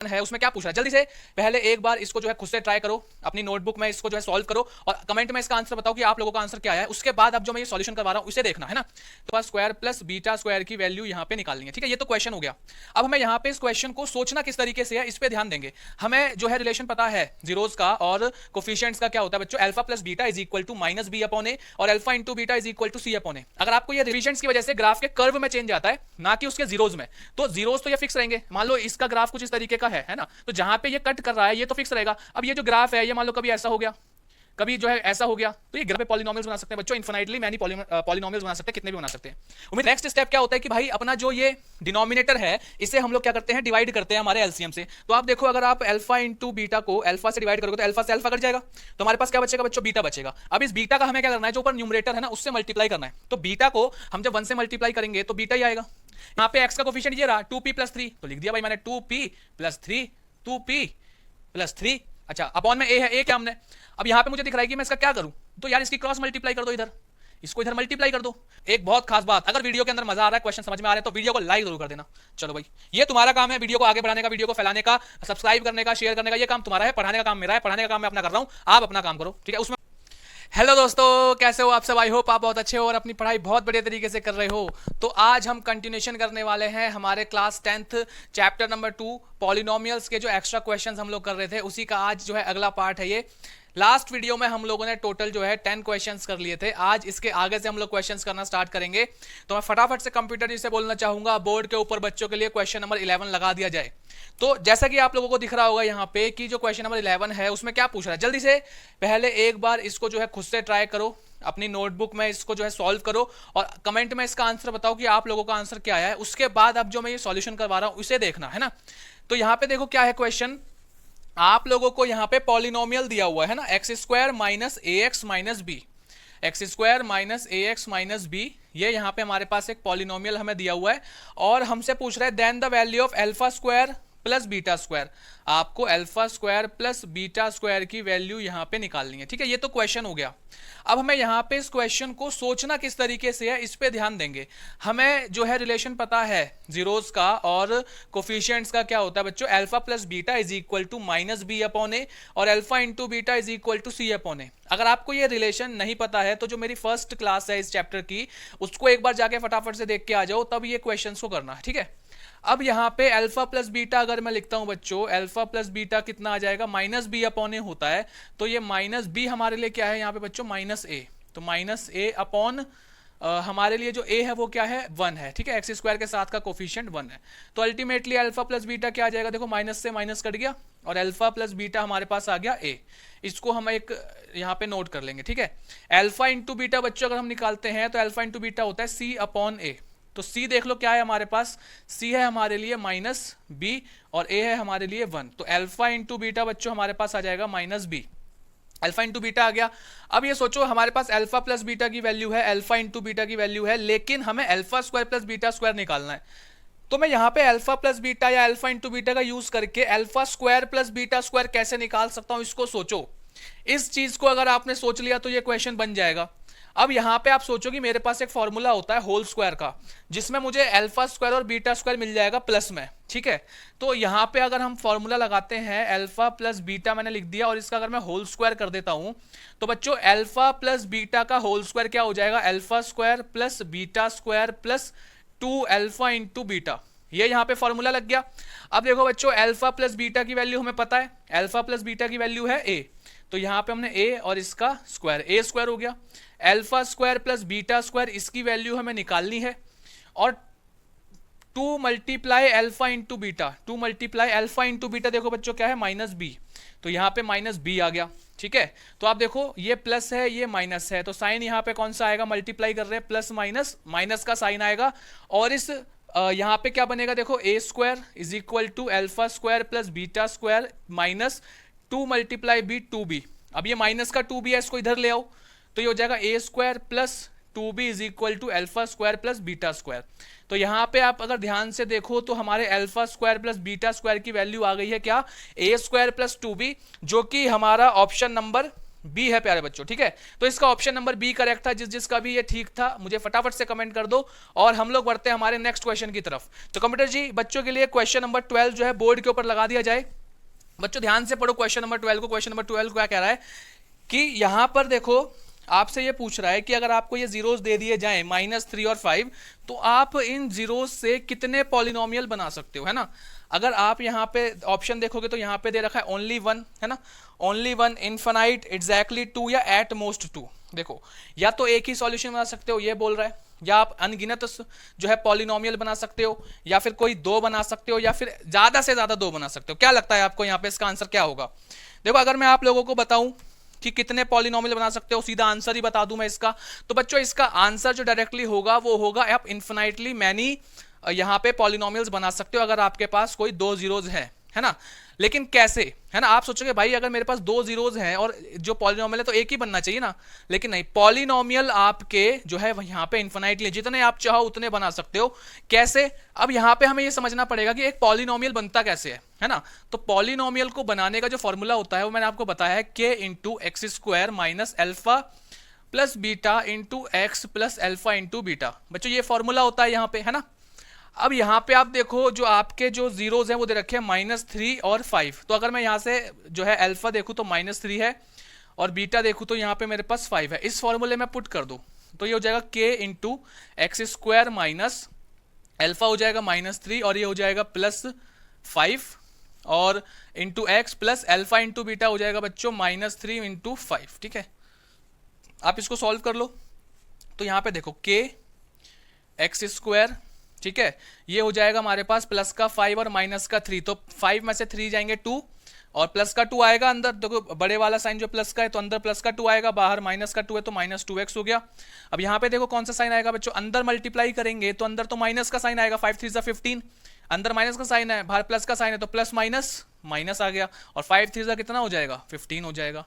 है उसमें क्या पूछ रहा है, जल्दी से पहले एक बार इसको जो है खुद से ट्राई करो, अपनी नोटबुक में इसको जो है सॉल्व करो और कमेंट में इसका आंसर बताओ कि आप लोगों का आंसर क्या है। उसके बाद अब जो मैं ये सॉल्यूशन करवा रहा हूं उसे देखना है ना। तो स्क्वायर प्लस बीटा स्क्वायर की वैल्यू यहां पे निकालनी है, ठीक है। ये तो क्वेश्चन हो गया। अब हमें यहां पे इस क्वेश्चन को सोचना किस तरीके से है इस पे ध्यान देंगे। हमें जो है रिलेशन पता है जीरोस का और कोफिशिएंट्स का, क्या होता है बच्चों, alpha plus beta is equal to minus B upon A और alpha into beta is equal to C upon A. अगर आपको ये रिविजन्स की वजह से ग्राफ के कर्व में चेंज आता है ना कि उसके जीरोस में, तो जीरोस तो ये फिक्स रहेंगे। मान लो इसका ग्राफ कुछ इस तरीके का है ना, तो जहां पे ये कट कर रहा है ये तो फिक्स रहेगा। अब ये जो ग्राफ है ये मान लो कभी ऐसा हो गया, कभी जो है ऐसा हो गया, तो ये ग्राफ पे पॉलिनोमियल्स बना सकते हैं बच्चों, इनफिनिटली मैनी पॉलिनोमियल्स बना सकते हैं, कितने भी बना सकते हैं। उम्मीद नेक्स्ट स्टेप क्या होता है कि भाई अपना जो ये डिनोमिनेटर है इसे हम लोग क्या करते हैं, डिवाइड करते हैं हमारे एलसीएम से। तो आप देखो अगर आप अल्फा इंटू बीटा को अल्फा से डिवाइड करोगे तो अल्फा से अल्फा कट जाएगा, तो हमारे पास क्या बचेगा बच्चों, बीटा बचेगा। अब इस बीटा का हमें क्या करना है, जो ऊपर न्यूमरेटर है ना उससे मल्टीप्लाई करना है। तो बीटा को हम जब 1 से मल्टीप्लाई करेंगे तो बीटा ही आएगा। यहाँ पे एक्स का कोफिशिएंट ये रहा 2p प्लस 3, तो लिख दिया भाई मैंने 2p प्लस 3, 2p प्लस 3। अच्छा अपॉन में ए है, ए क्या हमने, अब यहां पे मुझे दिख रहा है कि मैं इसका क्या करूं, तो यार इसकी क्रॉस मल्टीप्लाई कर दो, इधर इसको इधर मल्टीप्लाई कर दो। एक बहुत खास बात, अगर वीडियो के अंदर मजा आ रहा है, क्वेश्चन समझ में आ रहे हैं तो वीडियो को लाइक जरूर कर देना। चलो भाई ये तुम्हारा काम है, वीडियो को आगे बढ़ाने का, वीडियो को फैलाने का, सब्सक्राइब करने का, शेयर करने का, ये काम तुम्हारा है। पढ़ाने का काम मेरा है, पढ़ाने का काम मैं अपना कर रहा हूं, आप अपना काम करो, ठीक है। उसमें हेलो दोस्तों, कैसे हो आप सब, आई होप आप बहुत अच्छे हो और अपनी पढ़ाई बहुत बढ़िया तरीके से कर रहे हो। तो आज हम कंटिन्यूशन करने वाले हैं हमारे class 10th chapter number 2 polynomials के जो एक्स्ट्रा क्वेश्चंस हम लोग कर रहे थे उसी का आज जो है अगला पार्ट है ये। लास्ट वीडियो में हम लोगों ने टोटल जो है 10 क्वेश्चंस कर लिए थे, आज इसके आगे से हम लोग क्वेश्चंस करना स्टार्ट करेंगे। तो मैं फटाफट से कंप्यूटर जी से बोलना चाहूंगा बोर्ड के ऊपर बच्चों के लिए क्वेश्चन नंबर 11 लगा दिया जाए। तो जैसा कि आप लोगों को दिख रहा होगा यहाँ पे कि जो क्वेश्चन नंबर 11 है उसमें क्या पूछ रहा है, जल्दी से पहले एक बार इसको जो है खुद से ट्राई करो, अपनी नोटबुक में इसको जो है सॉल्व करो और कमेंट में इसका आंसर बताओ कि आप लोगों का आंसर क्या है। उसके बाद अब जो मैं ये सॉल्यूशन करवा रहा हूं उसे देखना है ना। तो यहाँ पे देखो क्या है क्वेश्चन, आप लोगों को यहाँ पे पॉलिनोमियल दिया हुआ है ना, X square minus A X minus B, X square minus A X minus B, ये यहाँ पे हमारे पास एक पॉलिनोमियल हमें दिया हुआ है और हमसे पूछ रहा है then the value of alpha square plus beta square. आपको alpha square plus beta square की वैल्यू यहाँ पे निकालनी है, ठीक है। ये तो क्वेश्चन हो गया। अब हमें यहाँ पे इस क्वेश्चन को सोचना किस तरीके से है इस पे ध्यान देंगे। हमें जो है रिलेशन पता है जीरोस का और कोफिशिएंट्स का, क्या होता है बच्चों, alpha plus beta is equal to minus B upon A और alpha into beta is equal to C upon A. अगर आपको ये रिलेशन नहीं पता है तो जो मेरी फर्स्ट क्लास है इस चैप्टर की उसको एक बार जाके फटाफट से देख के आ जाओ, तब ये क्वेश्चन को करना है, ठीक है। अब यहाँ पे अल्फा प्लस बीटा अगर मैं लिखता हूं बच्चों, अल्फा प्लस बीटा कितना आ जाएगा, माइनस बी अपॉन ए होता है, तो ये माइनस बी हमारे लिए क्या है यहाँ पे बच्चों, माइनस ए। तो माइनस ए अपॉन हमारे लिए जो a है वो क्या है, 1 है, ठीक है। एक्स स्क्वायर के साथ का कोफिशिएंट 1 है। तो अल्टीमेटली अल्फा प्लस बीटा क्या आ जाएगा, देखो माइनस से माइनस कट गया और अल्फा प्लस बीटा हमारे पास आ गया a। इसको हम एक यहाँ पे नोट कर लेंगे, ठीक है। अल्फा इंटू बीटा बच्चों अगर हम निकालते हैं तो अल्फा इंटू बीटा होता है c अपॉन a। तो c देख लो क्या है हमारे पास, c है हमारे लिए माइनस b और a है हमारे लिए 1। तो अल्फा इंटू बीटा बच्चों हमारे पास आ जाएगा minus b, alpha into beta आ गया। अब ये सोचो हमारे पास अल्फा प्लस बीटा की वैल्यू है, अल्फा इंटू बीटा की वैल्यू है, लेकिन हमें alpha square plus beta square निकालना है। तो मैं यहाँ पे अल्फा प्लस बीटा या अल्फा इंटू बीटा का यूज करके alpha square plus beta square कैसे निकाल सकता हूँ, इसको सोचो। इस चीज को अगर आपने सोच लिया तो ये क्वेश्चन बन जाएगा। अब यहाँ पे आप सोचो कि मेरे पास एक फॉर्मूला होता है होल स्क्वायर का, जिसमें मुझे अल्फा स्क्वायर और बीटा स्क्वायर मिल जाएगा प्लस में, ठीक है। तो यहाँ पे अगर हम फॉर्मूला लगाते हैं अल्फा प्लस बीटा मैंने लिख दिया और इसका अगर मैं होल स्क्वायर कर देता हूँ तो बच्चों अल्फा प्लस बीटा का होल स्क्वायर क्या हो जाएगा, alpha square plus beta square plus 2 alpha into beta. ये यहाँ पे फॉर्मूला लग गया। अब देखो बच्चों अल्फा प्लस बीटा की वैल्यू हमें पता है, अल्फा प्लस बीटा की वैल्यू है a, तो यहाँ पे हमने a और इसका स्क्वायर, a स्क्वायर हो गया। Alpha square plus beta square इसकी वैल्यू हमें निकालनी है और 2 multiply alpha into beta, 2 multiply alpha into beta देखो बच्चों क्या है, माइनस बी। तो यहाँ पे माइनस बी आ गया, ठीक है। तो आप देखो ये प्लस है ये माइनस है, तो साइन यहाँ पे कौन सा आएगा, मल्टीप्लाई कर रहे हैं प्लस माइनस, माइनस का साइन आएगा और इस यहाँ पे क्या बनेगा, देखो a square is equal to alpha square plus beta square minus 2 multiply B 2b। अब ये माइनस का 2b है, इसको इधर ले आओ तो ये हो जाएगा a square plus 2b is equal to alpha square plus beta square. तो यहाँ पे आप अगर ध्यान से देखो तो हमारे alpha square plus beta square की वैल्यू आ गई है क्या, a स्क्वायर प्लस 2b, जो कि हमारा ऑप्शन नंबर बी है प्यारे बच्चों, ठीक है। तो इसका ऑप्शन नंबर बी करेक्ट था। जिसका भी ये ठीक था मुझे फटाफट से कमेंट कर दो और हम लोग बढ़ते हैं हमारे नेक्स्ट क्वेश्चन की तरफ। तो कंप्यूटर जी बच्चों के लिए क्वेश्चन नंबर 12 जो है बोर्ड के ऊपर लगा दिया जाए। बच्चों ध्यान से पढ़ो क्वेश्चन नंबर 12 को। क्वेश्चन नंबर 12 क्या कह रहा है कि यहां पर देखो आपसे ये पूछ रहा है कि अगर आपको ये जीरोस दे दिए जाएं -3 और 5, तो आप इन जीरोस से कितने पॉलिनोमियल बना सकते हो, है ना। अगर आप यहाँ पे ऑप्शन देखोगे तो यहाँ पे दे रखा है ओनली वन, है ना, ओनली वन, इनफाइनाइट, एग्जैक्टली 2 या एट मोस्ट 2। देखो या तो एक ही सॉल्यूशन बना सकते हो ये बोल रहा है, या आप अनगिनत जो है पॉलिनोमियल बना सकते हो, या फिर कोई दो बना सकते हो, या फिर ज्यादा से ज्यादा दो बना सकते हो। क्या लगता है आपको यहाँ पे इसका आंसर क्या होगा? देखो अगर मैं आप लोगों को बताऊं कि कितने पॉलिनोमियल बना सकते हो, सीधा आंसर ही बता दूं मैं इसका, तो बच्चों इसका आंसर जो डायरेक्टली होगा वो होगा आप इन्फिनाइटली मैनी यहाँ पे पॉलिनोमियल्स बना सकते हो अगर आपके पास कोई दो जीरोज है ना। लेकिन कैसे, है ना। आप सोचोगे भाई अगर मेरे पास दो जीरोज हैं और जो पॉलिनोमियल है तो एक ही बनना चाहिए ना, लेकिन नहीं, पॉलिनोमियल आपके जो है यहाँ पे इन्फिनाइटली जितने आप चाहो उतने बना सकते हो। कैसे? अब यहाँ पे हमें ये समझना पड़ेगा कि एक पॉलिनोमियल बनता कैसे है ना। तो पॉलिनोमियल को बनाने का जो फॉर्मूला होता है वो मैंने आपको बताया है k into x square minus alpha plus beta into x plus alpha into beta. बच्चों ये फॉर्मूला होता है यहाँ पे, है ना। अब यहाँ पे आप देखो जो आपके जो जीरोज हैं वो दे रखे हैं -3 और 5। तो अगर मैं यहाँ से जो है अल्फा देखूँ तो -3 है और बीटा देखूँ तो यहाँ पे मेरे पास 5 है। इस फॉर्मूले में पुट कर दूँ तो ये हो जाएगा k into x square minus alpha हो जाएगा -3 और ये हो जाएगा +5 और into x plus alpha into beta हो जाएगा बच्चों -3 इंटू 5। ठीक है, आप इसको सॉल्व कर लो। तो यहाँ पे देखो k एक्स स्क्वायर, ठीक है, ये हो जाएगा हमारे पास प्लस का 5 और माइनस का 3। तो 5 में से 3 जाएंगे 2 और प्लस का 2 आएगा अंदर। देखो बड़े वाला साइन जो प्लस का है तो अंदर प्लस का 2 आएगा, बाहर माइनस का 2 है तो -2x हो गया। अब यहाँ पे देखो कौन सा साइन आएगा बच्चों, अंदर मल्टीप्लाई करेंगे तो अंदर तो माइनस का साइन आएगा, 5 3 15, अंदर माइनस का साइन है, बाहर प्लस का साइन है तो प्लस माइनस माइनस आ गया और 5 3 कितना हो जाएगा 15 हो जाएगा।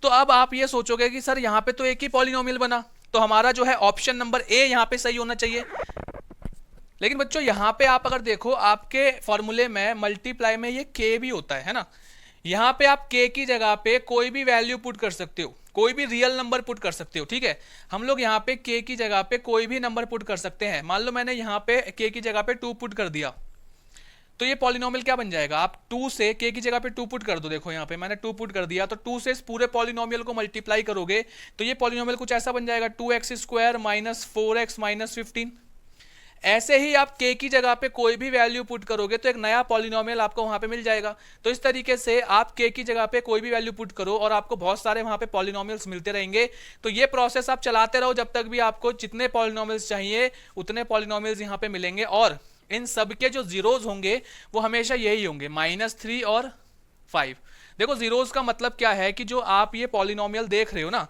तो अब आप ये सोचोगे कि सर यहाँ पे तो एक ही पॉलिनोमियल बना, तो हमारा जो है ऑप्शन नंबर ए यहाँ पे सही होना चाहिए। लेकिन बच्चों यहाँ पे आप अगर देखो आपके फॉर्मूले में मल्टीप्लाई में ये k भी होता है ना। यहाँ पे आप k की जगह पे कोई भी वैल्यू पुट कर सकते हो, कोई भी रियल नंबर पुट कर सकते हो। ठीक है, हम लोग यहाँ पे k की जगह पे कोई भी नंबर पुट कर सकते हैं। मान लो मैंने यहाँ पे k की जगह पे 2 पुट कर दिया तो ये पॉलिनोमियल क्या बन जाएगा, आप 2 से k की जगह पे 2 पुट कर दो। देखो यहाँ पे मैंने 2 पुट कर दिया तो 2 से इस पूरे पॉलिनोमियल को मल्टीप्लाई करोगे तो ये पॉलिनोमियल कुछ ऐसा बन जाएगा 2x square minus 4x minus 15। ऐसे ही आप k की जगह पे कोई भी वैल्यू पुट करोगे तो एक नया पॉलिनोमियल आपको वहां पे मिल जाएगा। तो इस तरीके से आप k की जगह पे कोई भी वैल्यू पुट करो और आपको बहुत सारे वहां पे पॉलिनोमियल्स मिलते रहेंगे। तो ये प्रोसेस आप चलाते रहो जब तक भी आपको जितने पॉलिनोमियल्स चाहिए उतने पॉलिनोमियल्स यहाँ पे मिलेंगे। और इन सब के जो जीरोज होंगे वो हमेशा यही होंगे -3 और 5। देखो जीरोज का मतलब क्या है कि जो आप ये पॉलिनोमियल देख रहे हो ना,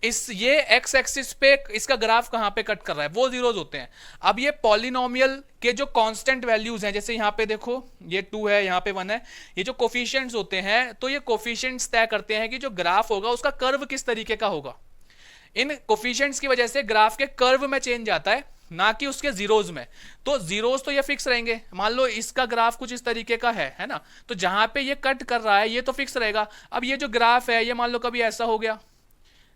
इस ये एक्स एक्सिस पे इसका ग्राफ कहां पे कट कर रहा है वो जीरोज होते हैं। अब ये पॉलिनोमियल के जो कांस्टेंट वैल्यूज हैं, जैसे यहाँ पे देखो ये 2 है, यहाँ पे 1 है, ये जो कोफिशिएंट्स होते हैं तो ये कोफिशिएंट्स तय करते हैं कि जो ग्राफ होगा उसका कर्व किस तरीके का होगा। इन कोफिशिएंट्स की वजह से ग्राफ के कर्व में चेंज आता है, ना कि उसके जीरोज में। तो जीरोज तो ये फिक्स रहेंगे। मान लो इसका ग्राफ कुछ इस तरीके का है ना, तो जहां पे ये कट कर रहा है ये तो फिक्स रहेगा। अब ये जो ग्राफ है ये मान लो कभी ऐसा हो गया,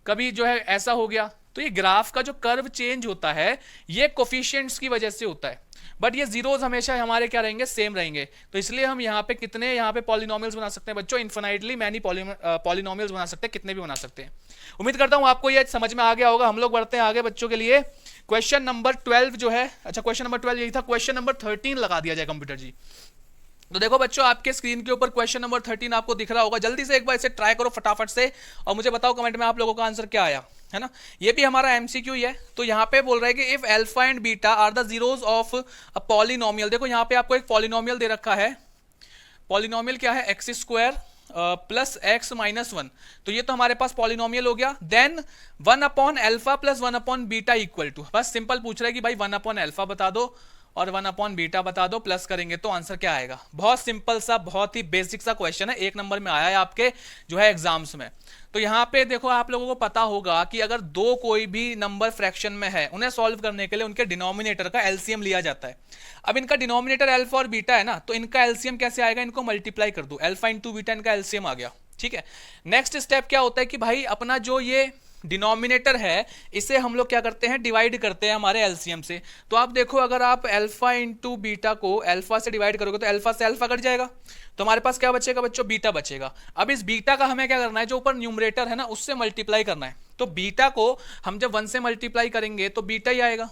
कभी जो है ऐसा हो गया, तो ये ग्राफ का जो कर्व चेंज होता है ये कोफिशिएंट्स की वजह से होता है। बट ये जीरोज हमेशा हमारे क्या रहेंगे, सेम रहेंगे। तो इसलिए हम यहाँ पे कितने यहाँ पे पॉलिनोमियल्स बना सकते हैं बच्चों, इन्फिनाइटली मैनी पॉलिनोमियल्स बना सकते हैं, कितने भी बना सकते हैं। उम्मीद करता हूँ आपको ये समझ में आ गया होगा। हम लोग बढ़ते हैं आगे बच्चों के लिए। क्वेश्चन नंबर 12 जो है, अच्छा क्वेश्चन नंबर 12 यही था, क्वेश्चन नंबर 13 लगा दिया जाए कंप्यूटर जी। तो देखो बच्चों आपके स्क्रीन के ऊपर क्वेश्चन नंबर 13 आपको दिख रहा होगा। जल्दी से एक बार इसे ट्राई करो फटाफट से और मुझे बताओ कमेंट में आप लोगों का आंसर क्या आया, है ना। ये भी हमारा एमसीक्यू ही है। तो यहाँ पे बोल रहा है कि if alpha and beta are the zeros of a polynomial. देखो यहाँ पे आपको एक पॉलिनोमियल दे रखा है, पॉलिनोमियल क्या है, x square plus x minus 1। तो ये तो हमारे पास पॉलिनोमियल हो गया। Then 1 upon alpha plus 1 upon beta equal to, बस सिंपल पूछ रहा है कि भाई 1 अपॉन अल्फा बता दो और 1 अपॉन बीटा बता दो, प्लस करेंगे तो आंसर क्या आएगा। बहुत सिंपल सा, बहुत ही बेसिक सा क्वेश्चन है, 1 नंबर में आया है आपके जो है एग्जाम्स में। तो यहाँ पे देखो आप लोगों को पता होगा कि अगर दो कोई भी नंबर फ्रैक्शन में है उन्हें सॉल्व करने के लिए उनके डिनोमिनेटर का एलसीएम लिया जाता है। अब इनका डिनोमिनेटर अल्फा और बीटा है ना, तो इनका एलसीएम कैसे आएगा, इनको मल्टीप्लाई कर दो, अल्फा इंटू बीटा इनका एलसीएम आ गया। ठीक है। नेक्स्ट स्टेप क्या होता है कि भाई अपना जो ये डिनोमिनेटर है इसे हम लोग क्या करते हैं, डिवाइड करते हैं हमारे एलसीएम से। तो आप देखो अगर आप अल्फा इंटू बीटा को अल्फा से डिवाइड करोगे तो अल्फा से अल्फा कट जाएगा, तो हमारे पास क्या बचेगा बच्चों, बीटा बचेगा। अब इस बीटा का हमें क्या करना है, जो ऊपर न्यूमरेटर है ना उससे मल्टीप्लाई करना है। तो बीटा को हम जब 1 से मल्टीप्लाई करेंगे तो बीटा ही आएगा।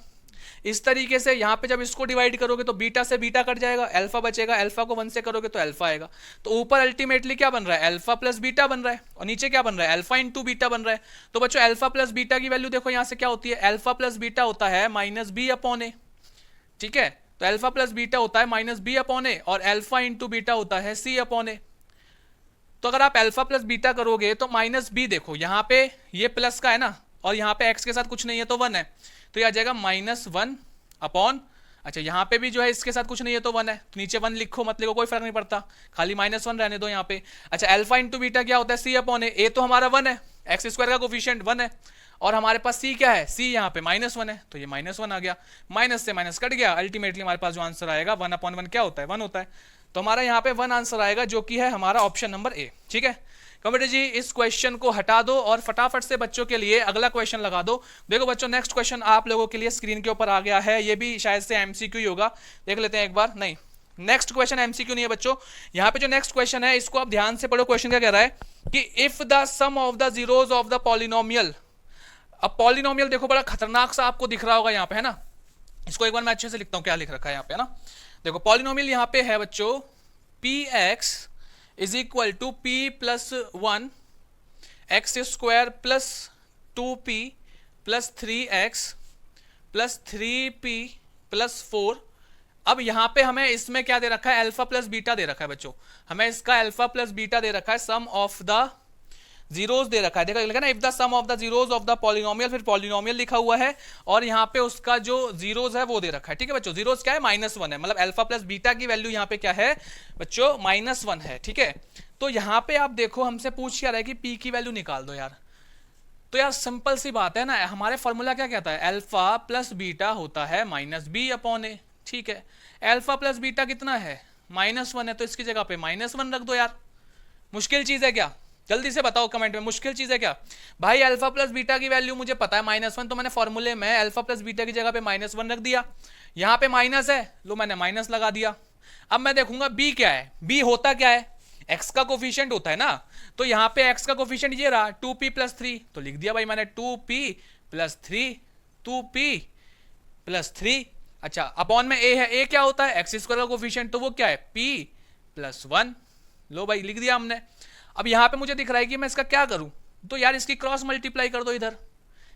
इस तरीके से यहाँ पे जब इसको डिवाइड करोगे तो बीटा से बीटा कट जाएगा, अल्फा बचेगा, अल्फा को 1 से करोगे तो अल्फा आएगा। तो ऊपर अल्टीमेटली क्या बन रहा है, अल्फा प्लस बीटा बन रहा है, और नीचे क्या बन रहा है, अल्फा इंटू बीटा बन रहा है। तो बच्चों अल्फा प्लस बीटा की वैल्यू देखो यहाँ से क्या होती है, अल्फा प्लस बीटा होता है माइनस बी अपॉन ए। ठीक है, तो अल्फा प्लस बीटा होता है माइनस बी अपॉन ए, और अल्फा इंटू बीटा होता है सी अपॉन ए। तो अगर आप अल्फा प्लस बीटा करोगे तो माइनस बी देखो यहाँ पे ये प्लस का है ना, और यहाँ पे एक्स के साथ कुछ नहीं है तो 1 है, तो ये आ जाएगा -1 अपॉन, अच्छा यहाँ पे भी जो है इसके साथ कुछ नहीं है तो 1 है, तो नीचे 1 लिखो मत लिखो कोई फर्क नहीं पड़ता, खाली -1 रहने दो यहाँ पे। अच्छा अल्फा इंटू बीटा क्या होता है, सी अपॉन ए तो हमारा 1 है, एक्स स्क्वायर का कोफिशिएंट 1 है, और हमारे पास सी क्या है, सी यहाँ पे -1 है, तो ये -1 आ गया, माइनस से माइनस कट गया, अल्टीमेटली हमारे पास जो आंसर आएगा 1/1 क्या होता है, 1 होता है। तो हमारा यहाँ पे 1 आंसर आएगा जो कि है हमारा ऑप्शन नंबर ए। ठीक है कंप्यूटर जी, इस क्वेश्चन को हटा दो और फटाफट से बच्चों के लिए अगला क्वेश्चन लगा दो। देखो बच्चों नेक्स्ट क्वेश्चन आप लोगों के लिए स्क्रीन के ऊपर आ गया है, ये भी शायद से एमसीक्यू ही होगा, देख लेते हैं एक बार। नहीं, नेक्स्ट क्वेश्चन एमसीक्यू नहीं है बच्चों। यहाँ पे जो नेक्स्ट क्वेश्चन है इसको आप ध्यान से पढ़ो। क्वेश्चन क्या कह रहा है कि if the sum of the zeros of the polynomial. अब पॉलिनोमियल देखो बड़ा खतरनाक सा आपको दिख रहा होगा यहाँ पे, है ना। इसको एक बार मैं अच्छे से लिखता हूँ क्या लिख रखा है यहाँ पे, है ना। देखो पॉलिनोमियल यहाँ पे है बच्चों p x is equal to p plus 1 x square plus 2p plus 3x plus 3p plus 4। अब यहां पे हमें इसमें क्या दे रखा है, अल्फा प्लस बीटा दे रखा है बच्चों, हमें इसका अल्फा प्लस बीटा दे रखा है, सम ऑफ द जीरोस दे रखा है, देखा लिखा ना, if the sum of the zeros of the polynomial, फिर पॉलिनोमियल लिखा हुआ है, और यहाँ पे उसका जो जीरोस है वो दे रखा है। ठीक है बच्चों, जीरोस क्या है, -1 है, मतलब अल्फा प्लस बीटा की वैल्यू यहाँ पे क्या है बच्चों, -1 है। ठीक है, तो यहाँ पे आप देखो हमसे पूछ क्या रहा है कि पी की वैल्यू निकाल दो यार। तो यार सिंपल सी बात है ना, हमारे फॉर्मूला क्या कहता है, अल्फा प्लस बीटा होता है -b अपॉन ए। ठीक है, अल्फा प्लस बीटा कितना है, -1 है, तो इसकी जगह पे -1 रख दो यार। मुश्किल चीज है क्या, जल्दी से बताओ कमेंट में, मुश्किल चीज है क्या भाई। अल्फा प्लस बीटा की वैल्यू मुझे पता है -1, तो मैंने फॉर्मूले में अल्फा प्लस बीटा की जगह पे -1 रख दिया। यहाँ पे माइनस है, लो मैंने माइनस लगा दिया। अब मैं देखूंगा बी क्या है, बी होता क्या है, एक्स का कोफिशिएंट होता है ना, तो यहाँ पे एक्स का कोफिशिएंट ये रहा 2p प्लस 3, तो लिख दिया भाई मैंने 2p प्लस 3, 2p प्लस 3। अच्छा अपॉन में a है, a क्या होता है, एक्स स्क्वायर का कोफिशिएंट, तो वो क्या है p प्लस 1, लो भाई लिख दिया हमने। अब यहाँ पे मुझे दिख रहा है कि मैं इसका क्या करूं, तो यार इसकी क्रॉस मल्टीप्लाई कर दो, इधर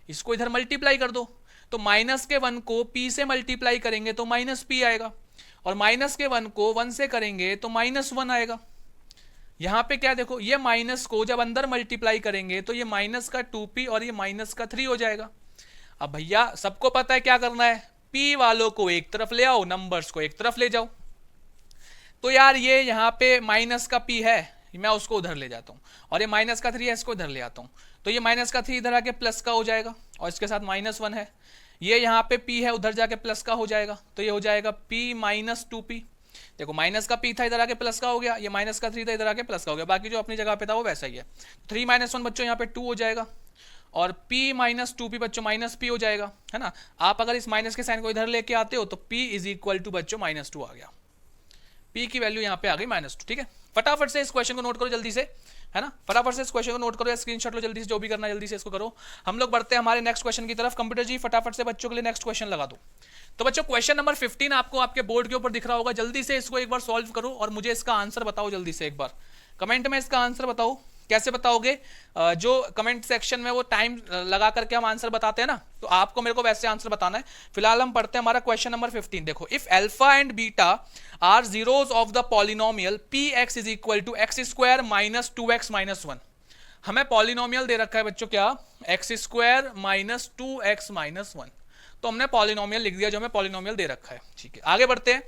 इसको इधर मल्टीप्लाई कर दो, तो -1 को p से मल्टीप्लाई करेंगे तो -p आएगा, और -1 को 1 से करेंगे तो -1 आएगा। यहाँ पे क्या देखो, ये माइनस को जब अंदर मल्टीप्लाई करेंगे तो ये माइनस का 2p और ये माइनस का 3 हो जाएगा। अब भैया सबको पता है क्या करना है, p वालों को एक तरफ ले आओ, नंबर्स को एक तरफ ले जाओ। तो यार ये यहाँ पे माइनस का p है, मैं उसको उधर ले जाता हूँ, और ये माइनस का 3 है, इसको इधर ले आता हूँ, तो ये माइनस का 3 इधर आके प्लस का हो जाएगा, और इसके साथ -1 है, ये यहाँ पे p है उधर जाके प्लस का हो जाएगा, तो ये हो जाएगा p माइनस 2p। देखो माइनस का p था इधर आके प्लस का हो गया, ये माइनस का 3 था इधर आके प्लस का हो गया, बाकी जो अपनी जगह पे था वो वैसा ही है। 3 - 1 बच्चों यहाँ पे 2 हो जाएगा, और p माइनस 2p बच्चों माइनस p हो जाएगा, है ना। आप अगर इस माइनस के साइन को इधर लेके आते हो तो p इज इक्वल टू बच्चों -2 आ गया, p की वैल्यू यहाँ पे आ गई -2। ठीक है, फटाफट से इस क्वेश्चन को नोट करो जल्दी से, है ना, फटाफट से इस क्वेश्चन को नोट करो या स्क्रीनशॉट लो जल्दी से, जो भी करना है जल्दी से इसको करो। हम लोग बढ़ते हैं हमारे नेक्स्ट क्वेश्चन की तरफ। कंप्यूटर जी फटाफट से बच्चों के लिए नेक्स्ट क्वेश्चन लगा दो। तो बच्चों क्वेश्चन नंबर 15 आपको आपके बोर्ड के ऊपर दिख रहा होगा, जल्दी से इसको एक बार सॉल्व करो और मुझे इसका आंसर बताओ जल्दी से, एक बार कमेंट में इसका आंसर बताओ। कैसे बताओगे, जो कमेंट सेक्शन में वो टाइम लगा करके हम आंसर बताते हैं ना, तो आपको मेरे को वैसे आंसर बताना है। फिलहाल हम पढ़ते हैं हमारा क्वेश्चन नंबर 15। देखो, if alpha and beta are zeros of the polynomial p x is equal to x square minus 2x minus 1। हमें पॉलिनोमियल दे रखा है बच्चों क्या, x square minus 2x minus 1, तो हमने पॉलिनोमियल लिख दिया जो हमें पॉलिनोमियल दे रखा है। ठीक है, आगे बढ़ते हैं।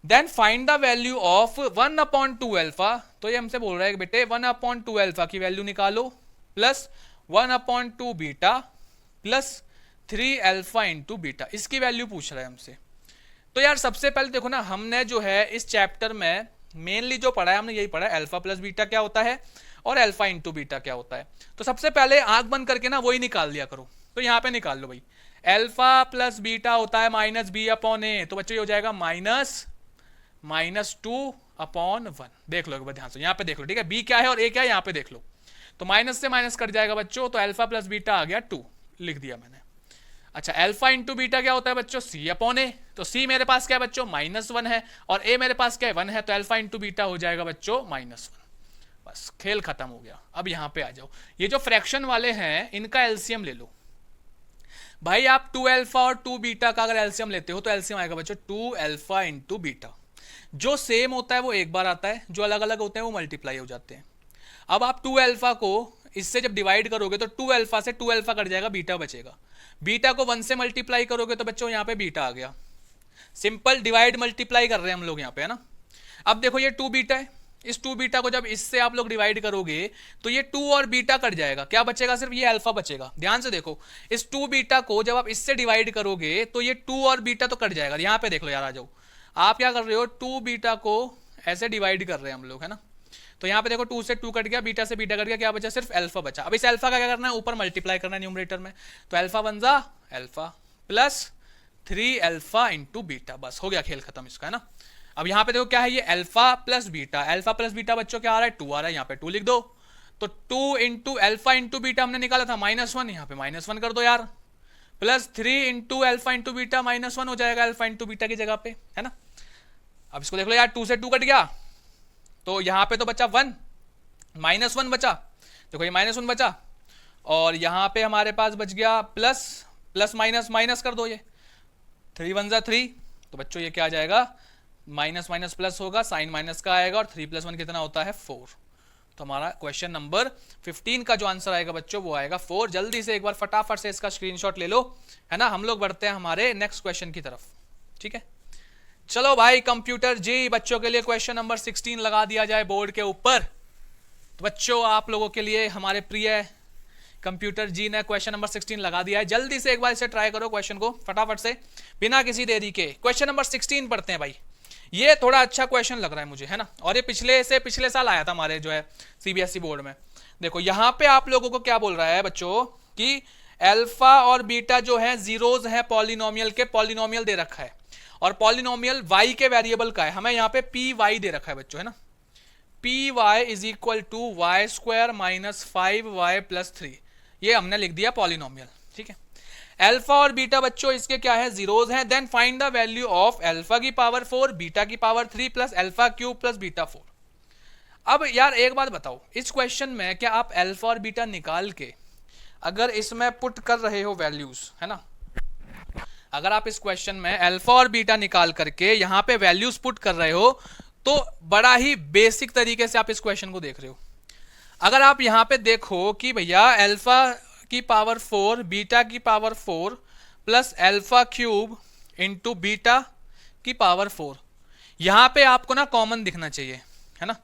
Then find the value of 1/2 alpha, तो ये हमसे बोल रहा है कि बेटे 1/2 अल्फा की वैल्यू निकालो, plus 1/2 beta plus 3 alpha into beta, इसकी वैल्यू पूछ रहा है हमसे। तो यार सबसे पहले देखो ना, हमने जो है इस चैप्टर में मेनली जो पढ़ा है हमने यही पढ़ा है, अल्फा प्लस बीटा क्या होता है और अल्फा इंटू बीटा क्या होता है। तो सबसे पहले आंख बंद करके ना वही निकाल लिया करो। तो यहाँ पे निकाल लो भाई, अल्फा प्लस बीटा होता है माइनस बी अपॉन ए, तो बच्चों ये हो जाएगा -2/1। देख लो एक बार ध्यान से, यहाँ पे देख लो, ठीक है, बी क्या है और ए क्या है यहाँ पे देख लो। तो माइनस से माइनस कट जाएगा बच्चों, तो अल्फा प्लस बीटा आ गया 2, लिख दिया मैंने। अच्छा, अल्फा इंटू बीटा क्या होता है बच्चों, सी अपॉन ए। तो सी मेरे पास क्या है बच्चों, -1 है, और ए मेरे पास क्या है 1 है, तो अल्फा इंटू बीटा हो जाएगा बच्चों -1। बस खेल खत्म हो गया। अब यहाँ पे आ जाओ, ये जो फ्रैक्शन वाले हैं इनका एलसीएम ले लो भाई। आप 2 अल्फा और 2 बीटा का अगर एलसीएम लेते हो तो एलसीएम आएगा बच्चों 2 अल्फा इंटू बीटा। जो सेम होता है वो एक बार आता है, जो अलग अलग होते हैं वो मल्टीप्लाई हो जाते हैं। अब आप 2 अल्फा को इससे जब डिवाइड करोगे तो 2 अल्फा से 2 अल्फा कट जाएगा, बीटा बचेगा। बीटा को 1 से मल्टीप्लाई करोगे तो बच्चों यहाँ पे बीटा आ गया। सिंपल डिवाइड मल्टीप्लाई कर रहे हैं हम लोग यहाँ पे, है ना। अब देखो ये 2 बीटा है, इस 2 बीटा को जब इससे आप लोग डिवाइड करोगे तो ये 2 और बीटा कट जाएगा, क्या बचेगा, सिर्फ ये अल्फा बचेगा। ध्यान से देखो, इस 2 बीटा को जब आप इससे डिवाइड करोगे तो ये 2 और बीटा तो कट जाएगा। यहाँ पे देख लो यार, आ जाओ, आप क्या कर रहे हो, 2 बीटा को ऐसे डिवाइड कर रहे हैं हम लोग, है ना। तो यहाँ पे देखो 2 से 2 कट गया, बीटा से बीटा कट गया, क्या बचा, सिर्फ अल्फा बचा। अब इस अल्फा का क्या करना है, ऊपर मल्टीप्लाई करना है न्यूमरेटर में। तो अल्फा 1 जा alpha plus 3 alpha into beta, बस हो गया खेल खत्म इसका, है ना। अब यहाँ पे देखो क्या है, ये alpha plus beta, alpha plus beta बच्चों क्या आ रहा है, 2 आ रहा है, यहाँ पे 2 लिख दो। तो 2 इंटू अल्फा इंटू बीटा हमने निकाला था -1, यहाँ पे -1 कर दो यार, plus 3 into alpha into beta -1 हो जाएगा अल्फा इंटू बीटा की जगह पे, है ना। अब इसको देख लो यार, 2 से 2 कट गया, तो यहाँ पे तो बचा 1, -1 बचा, देखो ये -1 बचा, और यहाँ पे हमारे पास बच गया प्लस प्लस माइनस माइनस कर दो, ये 3 1 जा 3, तो बच्चों ये क्या आ जाएगा, माइनस माइनस प्लस होगा, साइन माइनस का आएगा, और 3 + 1 कितना होता है 4। तो हमारा क्वेश्चन नंबर 15 का जो आंसर आएगा बच्चों वो आएगा 4। जल्दी से एक बार फटाफट से इसका स्क्रीनशॉट ले लो, है ना। हम लोग बढ़ते हैं हमारे नेक्स्ट क्वेश्चन की तरफ, ठीक है। चलो भाई, कंप्यूटर जी बच्चों के लिए क्वेश्चन नंबर 16 लगा दिया जाए बोर्ड के ऊपर। तो बच्चों आप लोगों के लिए हमारे प्रिय कंप्यूटर जी ने क्वेश्चन नंबर 16 लगा दिया है। जल्दी से एक बार इसे ट्राई करो क्वेश्चन को फटाफट से, बिना किसी देरी के। क्वेश्चन नंबर 16 पढ़ते हैं भाई। ये थोड़ा अच्छा क्वेश्चन लग रहा है मुझे, है ना, और ये पिछले साल आया था हमारे जो है सीबीएसई बोर्ड में। देखो यहाँ पे आप लोगों को क्या बोल रहा है बच्चों कि अल्फा और बीटा जो है जीरोज है पॉलिनोमियल के, पॉलिनोमियल दे रखा है, और पॉलिनोमियल y के वेरिएबल का है, हमें यहाँ पे पी वाई दे रखा है बच्चों, है ना। P y is equal to y² - 5y + 3, ये हमने लिख दिया पॉलिनोमियल, ठीक है। अल्फा और बीटा बच्चों इसके क्या है, जीरोज हैं। Then find the value of alpha की पावर 4, बीटा की power 3 plus alpha cube plus beta 4। अब यार एक बात बताओ, इस क्वेश्चन में क्या आप अल्फा और बीटा निकाल के अगर इसमें पुट कर रहे हो वैल्यूज, है ना, अगर आप इस क्वेश्चन में अल्फा और बीटा निकाल करके यहाँ पे वैल्यूज पुट कर रहे हो तो बड़ा ही बेसिक तरीके से आप इस क्वेश्चन को देख रहे हो। अगर आप यहाँ पे देखो कि भैया अल्फा की पावर 4, बीटा की power 4 plus alpha cube into beta की पावर 4, यहाँ पे आपको ना कॉमन दिखना चाहिए, है ना।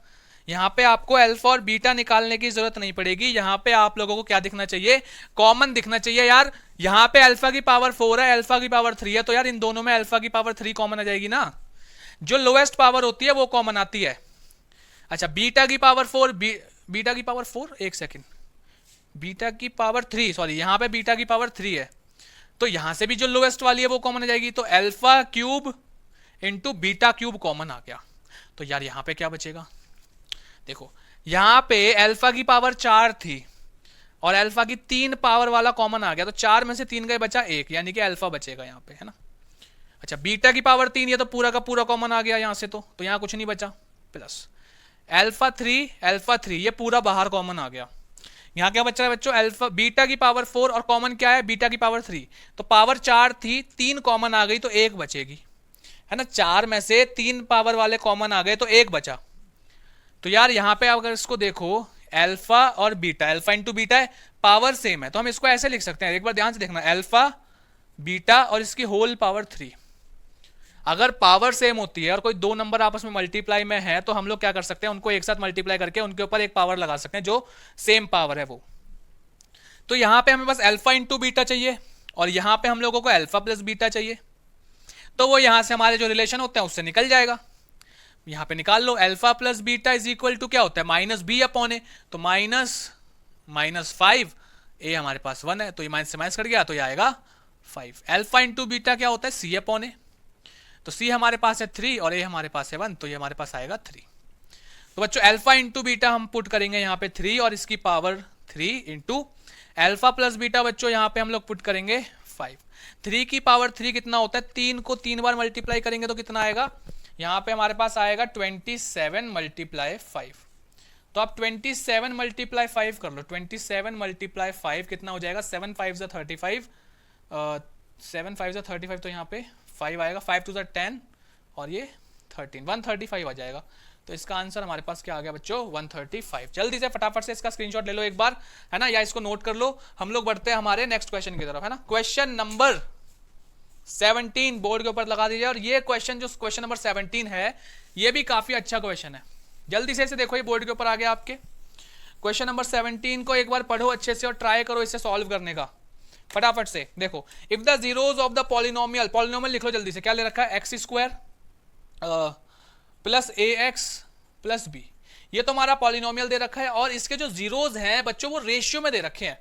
यहाँ पे आपको अल्फा और बीटा निकालने की जरूरत नहीं पड़ेगी, यहाँ पे आप लोगों को क्या दिखना चाहिए, कॉमन दिखना चाहिए यार। यहाँ पे अल्फा की पावर 4 है, अल्फा की पावर 3 है, तो यार इन दोनों में अल्फा की पावर 3 कॉमन आ जाएगी ना, जो लोएस्ट पावर होती है वो कॉमन आती है। अच्छा, बीटा की पावर 4, बीटा की पावर 4, एक सेकेंड, बीटा की पावर 3, सॉरी यहाँ पे बीटा की पावर 3 है, तो यहाँ से भी जो लोएस्ट वाली है वो कॉमन आ जाएगी, तो alpha cube into beta cube common आ गया। तो यार यहाँ पे क्या बचेगा, देखो यहाँ पे अल्फा की पावर 4 थी और अल्फा की 3 पावर वाला कॉमन आ गया, तो 4 में से 3 का बचा 1, यानी कि अल्फा बचेगा यहाँ पे, है ना। अच्छा, बीटा की पावर 3, ये तो पूरा का पूरा कॉमन आ गया यहाँ से, तो यहाँ कुछ नहीं बचा, प्लस अल्फा 3 ये पूरा बाहर कॉमन आ गया। यहाँ क्या बच रहा है बच्चों, अल्फा बीटा की पावर 4 और कॉमन क्या है, बीटा की पावर 3, तो पावर 4 थी, 3 कॉमन आ गई तो 1 बचेगी, है ना। 4 में से 3 पावर वाले कॉमन आ गए तो 1 बचा। तो यार यहाँ पे अगर इसको देखो, अल्फा और बीटा, अल्फा इंटू बीटा है, पावर सेम है, तो हम इसको ऐसे लिख सकते हैं, एक बार ध्यान से देखना, अल्फा बीटा और इसकी होल पावर 3। अगर पावर सेम होती है और कोई 2 नंबर आपस में मल्टीप्लाई में है तो हम लोग क्या कर सकते हैं, उनको एक साथ मल्टीप्लाई करके उनके ऊपर एक पावर लगा सकते हैं जो सेम पावर है वो। तो यहाँ पे हमें बस अल्फा इंटू बीटा चाहिए और यहाँ पे हम लोगों को अल्फा प्लस बीटा चाहिए, तो वो यहाँ से हमारे जो रिलेशन होते हैं उससे निकल जाएगा। यहां पे निकाल लो, alpha plus beta is equal to क्या होता है, माइनस बी अपॉन ए, तो -5, ए हमारे पास 1 है, तो ये माइनस से माइनस कट गया, तो ये आएगा 5। अल्फा इंटू बीटा क्या होता है, सी अपॉन ए, तो सी हमारे पास है 3 और ए हमारे पास है 1, तो ये हमारे पास आएगा 3। तो बच्चों अल्फा इंटू बीटा हम पुट करेंगे यहाँ पे 3 और इसकी power 3 into alpha plus beta बच्चों यहाँ पे हम लोग पुट करेंगे 5। 3 की पावर 3 कितना होता है, 3 को 3 बार मल्टीप्लाई करेंगे तो कितना आएगा, यहाँ पे हमारे पास आएगा 27 मल्टीप्लाई 5। तो आप 27 मल्टीप्लाई 5 कर लो, 27 मल्टीप्लाई 5 कितना हो जाएगा, 7 5 ज़ा 35, 7 5 ज़ा 35, तो यहाँ पे 5 आएगा, 5 2 ज़ा 10 और ये 13, 135 आ जाएगा। तो इसका आंसर हमारे पास क्या आ गया बच्चों, 135। जल्दी से फटाफट से इसका स्क्रीनशॉट ले लो एक बार, है ना, या इसको नोट कर लो। हम लोग बढ़ते हैं हमारे नेक्स्ट क्वेश्चन की तरफ, है ना। क्वेश्चन नंबर 17 बोर्ड के ऊपर लगा दीजिए। और ये क्वेश्चन जो क्वेश्चन नंबर 17 है, ये भी काफी अच्छा क्वेश्चन है। जल्दी से इसे देखो, ये बोर्ड के ऊपर आ गया आपके। क्वेश्चन नंबर 17 को एक बार पढ़ो अच्छे से और ट्राई करो इसे सॉल्व करने का फटाफट से। देखो, if the zeros of the polynomial, polynomial लिख लो जल्दी से, क्या ले रखा है, एक्स स्क्वायर प्लस ए एक्स प्लस बी, ये तो हमारा पॉलिनोमियल दे रखा है। और इसके जो जीरोज हैं बच्चों वो रेशियो में दे रखे हैं।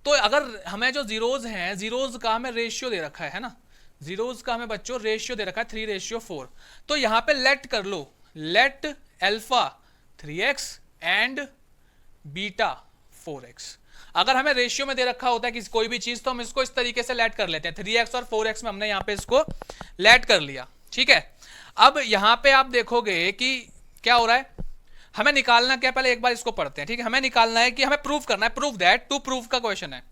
तो अगर हमें जो जीरोज हैं, जीरोज का हमें रेशियो दे रखा है ना, जीरोज का हमें बच्चों रेशियो दे रखा है 3:4। तो यहां पे लेट कर लो, let alpha 3x and beta 4x। अगर हमें रेशियो में दे रखा होता है कि कोई भी चीज, तो हम इसको इस तरीके से लेट कर लेते हैं, 3x और 4x में हमने यहां पे इसको लेट कर लिया, ठीक है। अब यहां पे आप देखोगे कि क्या हो रहा है, हमें निकालना क्या, पहले एक बार इसको पढ़ते हैं, ठीक है। हमें निकालना है कि हमें प्रूव करना है, प्रूव दैट, टू प्रूव का क्वेश्चन है,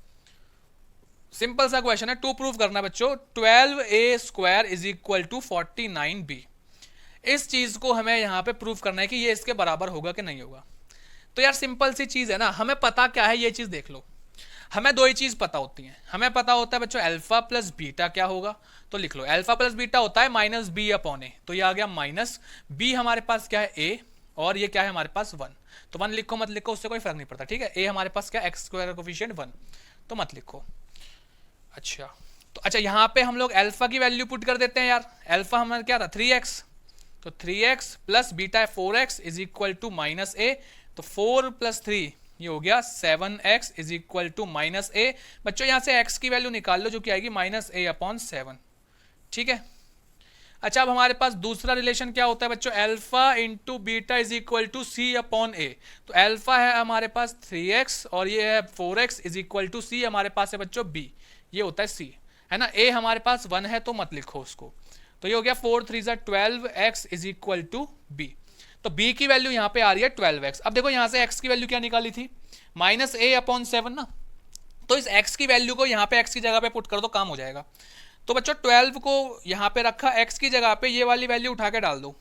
सिंपल सा क्वेश्चन है, टू प्रूव करना है बच्चों, 12a² is equal to 49b। इस चीज को हमें यहां पे प्रूव करना है कि ये इसके बराबर होगा कि नहीं होगा। तो यार सिंपल सी चीज है ना, हमें पता क्या है, ये चीज देख लो। हमें दो ही चीज पता होती हैं, हमें पता होता है बच्चों अल्फा प्लस बीटा क्या होगा, तो लिख लो अल्फा प्लस बीटा होता है माइनस बी अपॉन ए, तो ये आ गया माइनस बी, हमारे पास क्या है ए, और ये क्या है हमारे पास 1, तो 1 लिखो मत लिखो उससे कोई फर्क नहीं पड़ता, ठीक है। ए हमारे पास क्या, एक्स स्क्वायर का कोफिशिएंट 1, तो मत लिखो। अच्छा, तो अच्छा यहाँ पे हम लोग अल्फा की वैल्यू पुट कर देते हैं यार। अल्फा हमारा क्या था 3x, तो 3x प्लस बीटा है 4x is equal to minus A, तो 4 + 3 ये हो गया 7x is equal to minus A. बच्चों यहाँ से x की वैल्यू निकाल लो जो कि आएगी -a/7, ठीक है। अच्छा, अब हमारे पास दूसरा रिलेशन क्या होता है बच्चों, alpha into beta is equal to C upon A. तो अल्फा है हमारे पास 3x और ये है 4x इज इक्वल टू सी हमारे पास है बच्चों b, ये होता है c, है ना। a हमारे पास 1 है तो मत लिखो उसको, तो ये हो गया 4 3 12x is equal to b। तो b की वैल्यू यहाँ पे आ रही है 12x। अब देखो यहाँ से x की वैल्यू क्या निकाली थी, -a/7 ना, तो इस x की वैल्यू को यहाँ पे x की जगह पे पुट कर दो, काम हो जाएगा। तो बच्चों 12 को यहाँ पे रखा, x की जगह पे ये वाली वैल्यू उठा के डाल दो,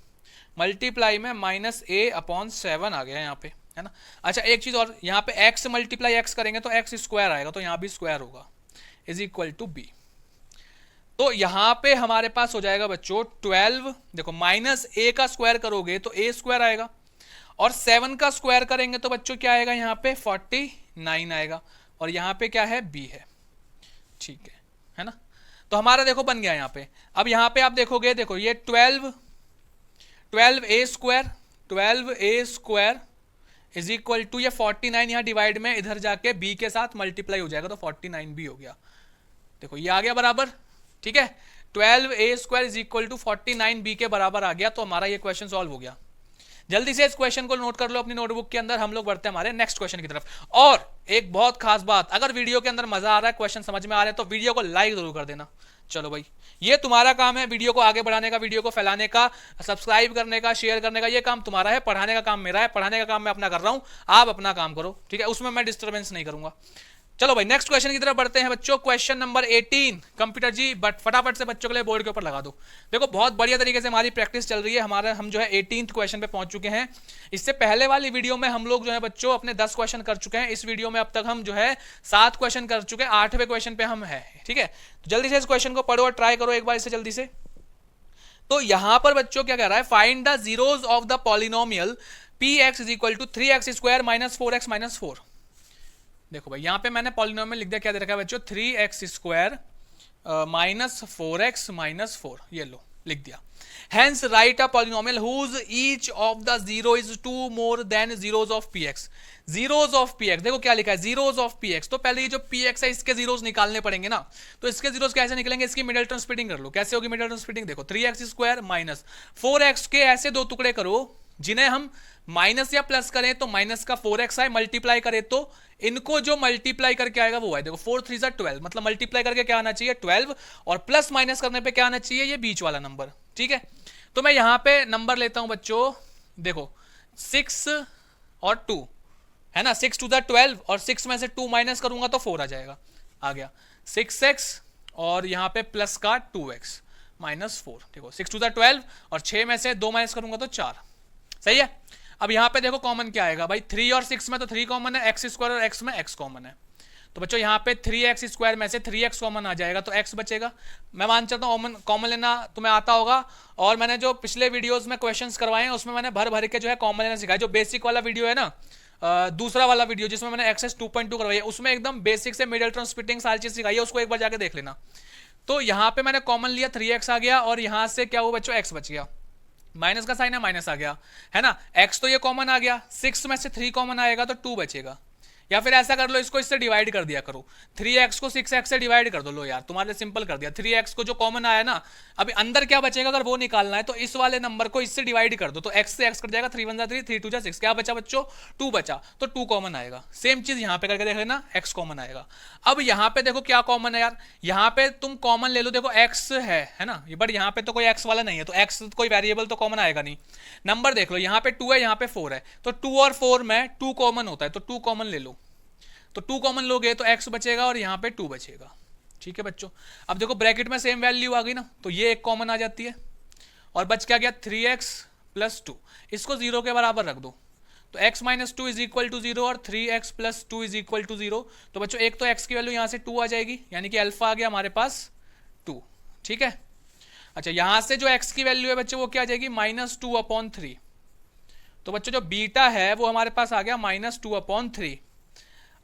मल्टीप्लाई में -a/7 आ गया यहाँ पे, है ना। अच्छा एक चीज और, यहाँ पे x मल्टीप्लाई x करेंगे तो x स्क्वायर आएगा, तो यहाँ भी स्क्वायर होगा, इज इक्वल टू b। तो यहां पे हमारे पास हो जाएगा बच्चों 12, देखो -a का स्क्वायर करोगे तो a² आएगा, और 7 का स्क्वायर करेंगे तो बच्चों क्या आएगा यहाँ पे 49 आएगा, और यहाँ पे क्या है b है, ठीक है ना। तो हमारा देखो बन गया यहाँ पे। अब यहाँ पे आप देखोगे, देखो ये 12a² इज इक्वल टू ये 49 यहाँ डिवाइड में इधर जाके b के साथ मल्टीप्लाई हो जाएगा, तो 49b हो गया। देखो ये आ गया बराबर, ठीक है। 12a² is equal to 49b के बराबर आ गया, तो हमारा ये क्वेश्चन सॉल्व हो गया। जल्दी से इस क्वेश्चन को नोट कर लो अपनी नोटबुक के अंदर, हम लोग बढ़ते हैं हमारे नेक्स्ट क्वेश्चन की तरफ। और एक बहुत खास बात, अगर वीडियो के अंदर मजा आ रहा है, क्वेश्चन समझ में आ रहा है, तो वीडियो को लाइक जरूर कर देना। चलो भाई, ये तुम्हारा काम है, वीडियो को आगे बढ़ाने का, वीडियो को फैलाने का, सब्सक्राइब करने का, शेयर करने का, ये काम तुम्हारा है। पढ़ाने का काम मेरा है, पढ़ाने का काम मैं अपना कर रहा हूं, आप अपना काम करो, ठीक है। उसमें मैं डिस्टर्बेंस नहीं करूंगा। चलो भाई नेक्स्ट क्वेश्चन की तरफ बढ़ते हैं बच्चों। क्वेश्चन नंबर 18, कंप्यूटर जी बट फटाफट से बच्चों के लिए बोर्ड के ऊपर लगा दो। देखो बहुत बढ़िया तरीके से हमारी प्रैक्टिस चल रही है, हम जो है 18th क्वेश्चन पे पहुंच चुके हैं। इससे पहले वाली वीडियो में हम लोग जो है बच्चों अपने 10 क्वेश्चन कर चुके हैं। इस वीडियो में अब तक हम जो है 7 क्वेश्चन कर चुके हैं, 8वें क्वेश्चन पे हम है, ठीक है। तो जल्दी से इस क्वेश्चन को पढ़ो और ट्राई करो एक बार इसे जल्दी से। तो यहां पर बच्चों क्या कह रहा है, find the zeros of the polynomial px is equal to 3x² - 4x - 4। देखो भाई यहाँ पे मैंने पॉलिनोमियल लिख दिया, क्या दे रखा है बच्चों 3x² - 4x - 4, ये लो लिख दिया। Hence write a polynomial whose each of the zero is 2 more than zeros of px. zeros of px देखो क्या लिखा है, zeros of px। तो पहले ये जो px है इसके zeros निकालने पड़ेंगे ना, तो इसके zeros कैसे निकलेंगे, इसकी मिडिल टर्म स्प्लिटिंग कर लो। कैसे होगी मिडिल टर्म स्प्लिटिंग, देखो 3x स्क्वायर माइनस 4x के ऐसे दो टुकड़े करो जिन्हें हम माइनस या प्लस करें तो माइनस का 4x आए, मल्टीप्लाई करें तो इनको जो मल्टीप्लाई करके आएगा वो आए। देखो 4 3 12, मतलब मल्टीप्लाई करके क्या आना चाहिए 12, और प्लस माइनस करने पे क्या आना चाहिए, ये बीच वाला नंबर। ठीक है, तो मैं यहां पे नंबर लेता हूं बच्चों, देखो 6 और 2 है ना, 6 2 12 और 6 में से 2 माइनस करूंगा तो 4 आ जाएगा, आ गया 6x और यहां पे प्लस का 2x माइनस 4। देखो 6 2 12 और 6 में से 2 माइनस करूंगा तो 4, सही है। अब यहां पे देखो कॉमन क्या आएगा भाई, 3 और 6 में तो 3 कॉमन है, एक्स स्क्वायर और x में x कॉमन है, तो बच्चों यहाँ पे 3x स्क्वायर में से 3x कॉमन आ जाएगा तो x बचेगा। मैं मान चलता हूँ कॉमन लेना तुम्हें आता होगा, और मैंने जो पिछले वीडियोस में क्वेश्चंस करवाए हैं उसमें मैंने भर भर के जो है कॉमन लेना सिखाया। जो बेसिक वाला वीडियो है ना, दूसरा वाला वीडियो जिसमें मैंने एक्सेस 2.2 करवाई है, उसमें एकदम बेसिक से मिडिल टर्म स्प्लिटिंग सारी चीज सिखाई है, उसको एक बार जाके देख लेना। तो यहाँ पे मैंने कॉमन लिया 3x आ गया, और यहाँ से क्या हुआ बच्चों, x बच गया, माइनस का साइन है माइनस आ गया, है ना, x तो ये कॉमन आ गया, 6 में से 3 कॉमन आएगा तो 2 बचेगा। या फिर ऐसा कर लो, इसको इससे डिवाइड कर दिया करो, 3x को 6x से डिवाइड कर दो। लो यार तुम्हारे सिंपल कर दिया, 3x को जो कॉमन आया ना, अभी अंदर क्या बचेगा अगर वो निकालना है तो इस वाले नंबर को इससे डिवाइड कर दो, तो x से x कट जाएगा, 3 1 3 3 2 6, क्या बचा बच्चों 2 बचा, तो 2 कॉमन आएगा। सेम चीज यहाँ पे करके देख लेना, x कॉमन आएगा। अब यहाँ पे देखो क्या कॉमन है यार, यहाँ पे तुम कॉमन ले लो, देखो x है ना, बट यहाँ पे तो कोई x वाला नहीं है, तो x कोई वेरिएबल तो कॉमन आएगा नहीं। नंबर देख लो, यहाँ पे 2 है, यहाँ पे 4 है, तो 2 और 4 में 2 कॉमन होता है, तो 2 कॉमन ले लो, तो 2 कॉमन लोगे तो x बचेगा और यहाँ पे 2 बचेगा। ठीक है बच्चों, अब देखो ब्रैकेट में सेम वैल्यू आ गई ना, तो ये एक कॉमन आ जाती है, और बच क्या गया 3x प्लस 2, इसको 0 के बराबर रख दो, तो x minus 2 is equal to 0 और 3x plus 2 is equal to 0। तो बच्चों एक तो x की वैल्यू यहाँ से 2 आ जाएगी, यानी कि अल्फा आ गया हमारे पास 2। ठीक है, अच्छा यहाँ से जो x की वैल्यू है बच्चों वो क्या आ जाएगी, माइनस 2/3। तो बच्चों जो बीटा है वो हमारे पास आ गया माइनस 2/3।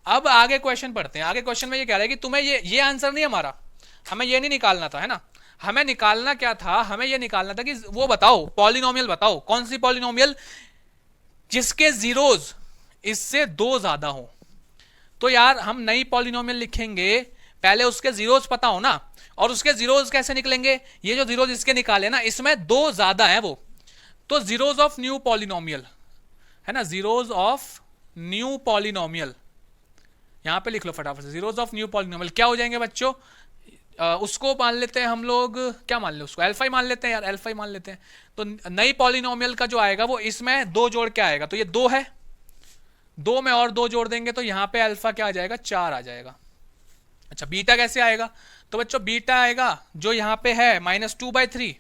अब आगे क्वेश्चन पढ़ते हैं। आगे क्वेश्चन में ये कह रहा है कि तुम्हें ये आंसर नहीं, हमारा हमें ये नहीं निकालना था, है ना, हमें निकालना क्या था, हमें ये निकालना था कि वो बताओ पॉलिनोमियल बताओ, कौन सी पॉलिनोमियल जिसके जीरोज इससे 2 ज्यादा हो। तो यार हम नई पॉलिनोमियल लिखेंगे, पहले उसके जीरोज पता हो ना, और उसके जीरोज कैसे निकलेंगे, ये जो जीरोज इसके निकाले ना इसमें 2 ज्यादा है वो, तो जीरोज ऑफ न्यू पॉलिनोमियल है ना, जीरोज ऑफ न्यू पॉलिनोमियल यहां पे लिख लो फटाफट से, जीरोज ऑफ न्यू पॉलिनोमियल क्या हो जाएंगे बच्चों, उसको मान लेते हैं हम लोग, क्या मान ले उसको, अल्फा ही मान लेते हैं यार, अल्फा ही मान लेते हैं। तो नई पॉलिनोमियल का जो आएगा वो इसमें 2 जोड़ क्या आएगा, तो ये 2 है, 2 में और 2 जोड़ देंगे तो यहां पे अल्फा क्या आ जाएगा 4 आ जाएगा। अच्छा बीटा कैसे आएगा, तो बच्चों बीटा आएगा जो यहां पे है -2/3,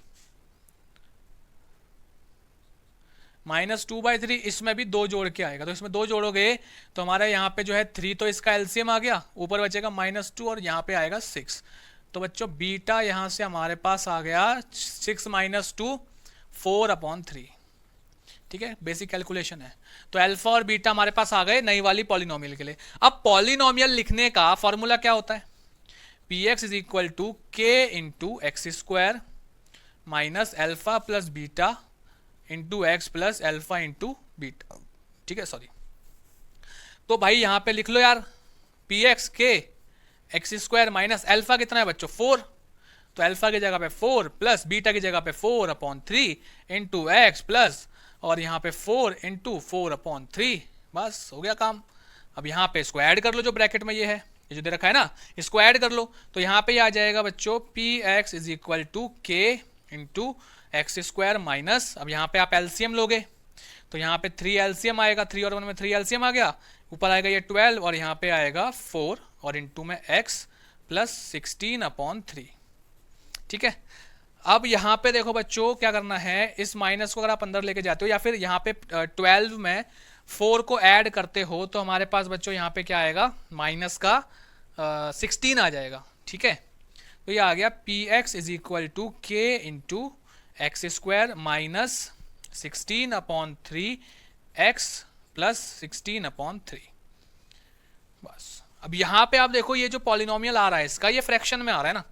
-2/3, इसमें भी 2 जोड़ के आएगा, तो इसमें 2 जोड़ोगे तो हमारा यहाँ पे जो है 3, तो इसका एलसीएम आ गया, ऊपर बचेगा -2 और यहाँ पे आएगा 6। तो बच्चों बीटा यहाँ से हमारे पास आ गया 6 - 2 4/3। ठीक है, बेसिक कैलकुलेशन है। तो अल्फा और बीटा हमारे पास आ गए नई वाली पॉलिनोमियल के लिए। अब पॉलिनोमियल लिखने का फॉर्मूला क्या होता है, px is equal to k into x square minus alpha plus beta into x plus alpha into beta. ठीक है, सॉरी, तो भाई यहां पे लिख लो यार px k x square minus alpha कितना है बच्चों 4, तो अल्फा की जगह पे 4 प्लस बीटा की जगह पे 4/3 इंटू एक्स प्लस और यहाँ पे 4 इंटू 4/3, बस हो गया काम। अब यहाँ पे इसको ऐड कर लो, जो ब्रैकेट में ये है, ये जो दे रखा है ना, इसको ऐड कर लो, तो यहाँ पे आ जाएगा बच्चों px is equal to k into x square minus, अब यहाँ पे आप एलसीएम लोगे तो यहाँ पे 3 एलसीएम आएगा, 3 और 1 में 3 एलसीएम आ गया, ऊपर आएगा ये 12 और यहाँ पे आएगा 4 और इंटू में x प्लस 16/3। ठीक है, अब यहाँ पे देखो बच्चों क्या करना है, इस माइनस को अगर आप अंदर लेके जाते हो या फिर यहाँ पे 12 में 4 को ऐड करते हो तो हमारे पास बच्चों यहाँ पे क्या आएगा माइनस का 16 आ जाएगा। ठीक है, तो ये आ गया px is equal to k into x square minus 16/3 x plus 16/3। बस अब यहाँ पे आप देखो ये जो पॉलिनोमियल आ रहा है इसका, ये फ्रैक्शन में आ रहा है ना,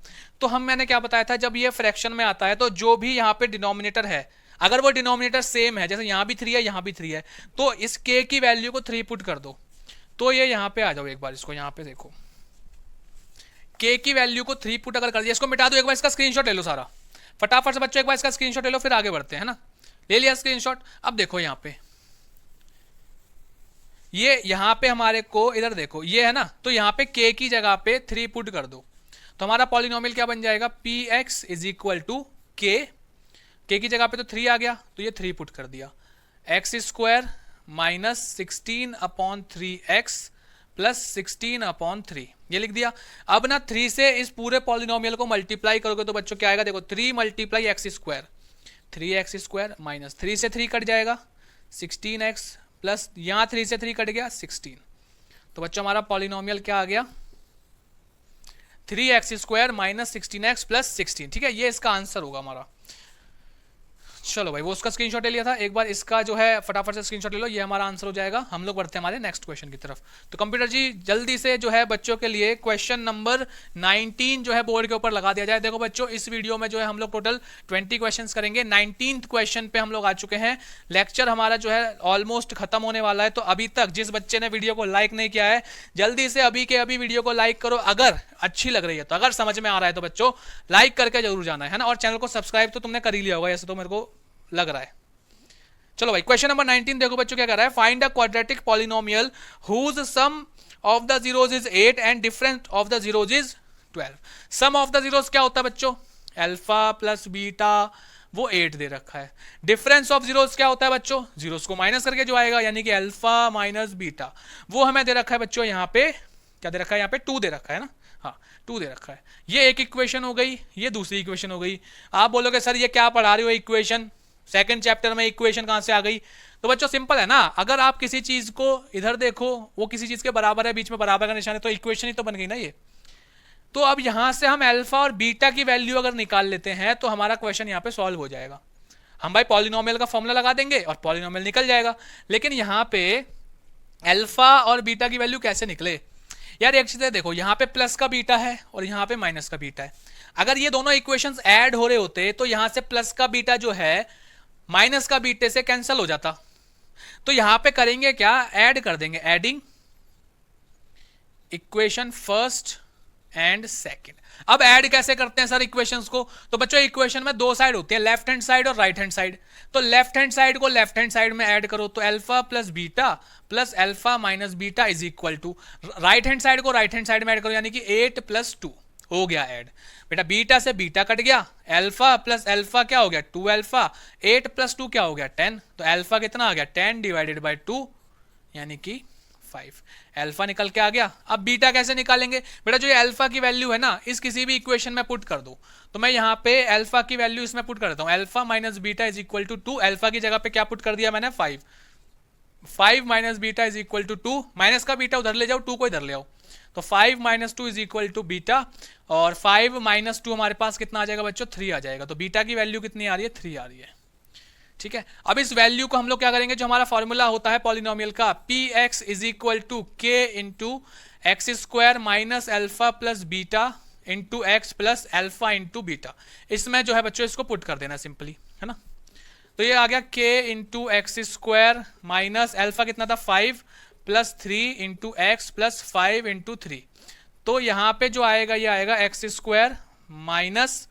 तो मैंने क्या बताया था, जब ये फ्रैक्शन में आता है तो जो भी यहाँ पे डिनोमिनेटर है, अगर वो डिनोमिनेटर सेम है, जैसे यहाँ भी 3 है यहाँ भी 3 है, तो इस k की वैल्यू को 3 पुट कर दो, तो ये यहाँ पे आ जाओ, एक बार इसको यहाँ पे देखो, k की वैल्यू को 3 पुट अगर कर दिया, इसको मिटा दो, एक बार इसका स्क्रीनशॉट ले लो सारा फटाफट से बच्चों, एक बार इसका स्क्रीनशॉट ले लो, फिर आगे बढ़ते हैं ना। ले लिया स्क्रीनशॉट। अब देखो यहाँ पे, ये यहाँ पे हमारे को इधर देखो ये है ना, तो यहाँ पे k की जगह पे 3 पुट कर दो, तो हमारा पॉलिनोमियल क्या बन जाएगा, px is equal to k की जगह पे तो 3 आ गया, तो ये 3 पुट कर दिया, x square minus 16/3x plus 16/3 ये लिख दिया। अब ना 3 से इस पूरे पॉलिनोमियल को मल्टीप्लाई करोगे तो बच्चों क्या आएगा, देखो 3 multiply x square, 3x² minus 3 से 3 कट जाएगा 16x प्लस यहाँ 3 से 3 कट गया 16, तो बच्चों हमारा पॉलिनोमियल क्या आ गया, 3x² माइनस 16x प्लस 16। ठीक है, ये इसका आंसर होगा हमारा। चलो भाई, वो उसका स्क्रीनशॉट ले लिया था, एक बार इसका जो है फटाफट से स्क्रीनशॉट ले लो, ये हमारा आंसर हो जाएगा। हम लोग बढ़ते हैं हमारे नेक्स्ट क्वेश्चन की तरफ। तो कंप्यूटर जी जल्दी से जो है बच्चों के लिए क्वेश्चन नंबर 19 जो है बोर्ड के ऊपर लगा दिया जाए। देखो बच्चों, इस वीडियो में जो है हम लोग टोटल 20 क्वेश्चंस करेंगे, 19th क्वेश्चन पे हम लोग आ चुके हैं। लेक्चर हमारा जो है ऑलमोस्ट खत्म होने वाला है, तो अभी तक जिस बच्चे ने वीडियो को लाइक नहीं किया है, जल्दी से अभी के अभी वीडियो को लाइक करो, अगर अच्छी लग रही है तो, अगर समझ में आ रहा है तो बच्चों लाइक करके जरूर जाना है ना, और चैनल को सब्सक्राइब तो तुमने कर ही लिया होगा, ऐसे तो मेरे को लग रहा है। चलो भाई, क्वेश्चन नंबर 19 देखो बच्चों क्या कर रहा है, find a quadratic polynomial whose sum of the zeros is 8 and difference of the zeros is 12। Sum of the zeros क्या होता है बच्चों, अल्फा प्लस बीटा, वो 8 दे रखा है। डिफरेंस ऑफ जीरोज क्या होता है बच्चों, जीरोज को माइनस करके जो आएगा, यानी कि अल्फा माइनस बीटा, वो हमें दे रखा है बच्चों, यहाँ पे क्या दे रखा है, यहाँ पे 2 दे रखा है ना, हाँ 2 दे रखा है। ये एक इक्वेशन हो गई, ये दूसरी इक्वेशन हो गई। आप बोलोगे सर ये क्या पढ़ा रही हो इक्वेशन, सेकंड चैप्टर में इक्वेशन कहां से आ गई, तो बच्चों सिंपल है ना, अगर आप किसी चीज को इधर देखो, वो किसी चीज के बराबर है, बीच में बराबर का निशान है, तो इक्वेशन ही तो बन गई ना ये। तो अब यहां से हम अल्फा और बीटा की वैल्यू अगर निकाल लेते हैं तो हमारा क्वेश्चन यहां पे सॉल्व हो जाएगा। हम भाई पॉलिनोमियल का फॉर्मूला लगा देंगे और पॉलिनोमियल निकल जाएगा। लेकिन यहां पे अल्फा और बीटा की वैल्यू कैसे निकले यार, एक चीज देखो, यहाँ पे प्लस का बीटा है और यहाँ पे माइनस का बीटा है। अगर ये दोनों इक्वेशंस ऐड हो रहे होते तो यहां से प्लस का बीटा जो है माइनस का बीटे से कैंसिल हो जाता, तो यहां पे करेंगे क्या, ऐड कर देंगे, adding equation first and second. अब ऐड कैसे करते हैं सर इक्वेशंस को, तो बच्चों इक्वेशन में 2 साइड होती है, लेफ्ट हैंड साइड और राइट हैंड साइड। तो लेफ्ट हैंड साइड को लेफ्ट हैंड साइड में ऐड करो, तो alpha plus beta plus alpha minus beta is equal to, right hand side को राइट हैंड साइड में ऐड करो, यानी कि 8 + 2 हो गया ऐड। बेटा बीटा से बीटा कट गया, अल्फा प्लस अल्फा क्या हो गया 2 अल्फा, 8 + 2 क्या हो गया 10, तो अल्फा कितना आ गया 10 डिवाइडेड बाय 2 यानी कि 5। अल्फा निकल के आ गया। अब बीटा कैसे निकालेंगे, बेटा जो ये अल्फा की वैल्यू है ना, इस किसी भी इक्वेशन में पुट कर दो, तो मैं यहाँ पे अल्फा की वैल्यू इसमें पुट कर देता हूँ, alpha minus beta is equal to 2। Alpha की जगह पे क्या पुट कर दिया मैंने 5 minus beta is equal to 2, minus का बीटा उधर ले जाओ, 2 को इधर ले आओ, तो 5 - 2 इज इक्वल टू बीटा, और 5 - 2 हमारे पास कितना आ जाएगा बच्चों 3 आ जाएगा। तो बीटा की वैल्यू कितनी आ रही है 3 आ रही है। ठीक है, अब इस वैल्यू को हम लोग क्या करेंगे, जो हमारा फॉर्मूला होता है पॉलिनोमियल का, px is equal to k into x² minus alpha plus beta into x plus alpha into beta, इसमें जो है बच्चों इसको पुट कर देना सिंपली, है ना। तो ये आ गया k into x² minus alpha कितना था 5 plus 3 into x plus 5 into 3, तो यहाँ पे जो आएगा ये आएगा x² माइनस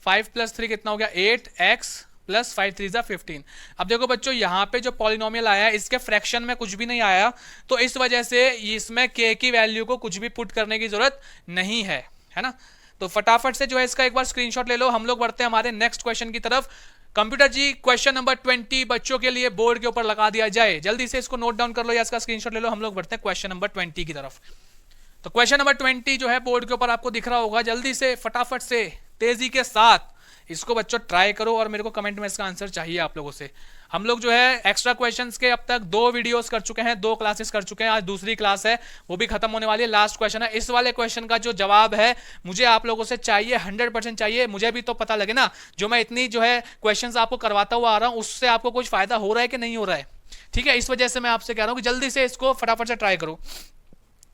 5 + 3 कितना हो गया 8x प्लस 5 × 3 = 15। अब देखो बच्चों यहाँ पे जो पॉलिनोमियल आया है इसके फ्रैक्शन में कुछ भी नहीं आया, तो इस वजह से इसमें k की वैल्यू को कुछ भी पुट करने की जरूरत नहीं है, है ना। तो फटाफट से जो है इसका एक बार स्क्रीनशॉट ले लो। हम लोग बढ़ते हैं हमारे नेक्स्ट क्वेश्चन की तरफ। कंप्यूटर जी क्वेश्चन नंबर 20 बच्चों के लिए बोर्ड के ऊपर लगा दिया जाए, जल्दी से इसको नोट डाउन कर लो या इसका स्क्रीनशॉट ले लो। हम लोग बढ़ते हैं क्वेश्चन नंबर 20 की तरफ। तो क्वेश्चन नंबर 20 जो है बोर्ड के ऊपर आपको दिख रहा होगा, जल्दी से फटाफट से तेजी के साथ इसको बच्चों ट्राई करो और मेरे को कमेंट में इसका आंसर चाहिए आप लोगों से। हम लोग जो है एक्स्ट्रा क्वेश्चंस के अब तक 2 वीडियोस कर चुके हैं, 2 क्लासेस कर चुके हैं, आज दूसरी क्लास है वो भी खत्म होने वाली है, लास्ट क्वेश्चन है। इस वाले क्वेश्चन का जो जवाब है मुझे आप लोगों से चाहिए, 100% चाहिए। मुझे भी तो पता लगे ना, जो मैं इतनी जो है क्वेश्चंस आपको करवाता हुआ आ रहा हूँ उससे आपको कुछ फायदा हो रहा है कि नहीं हो रहा है। ठीक है, इस वजह से मैं आपसे कह रहा हूँ कि जल्दी से इसको फटाफट से ट्राई करो।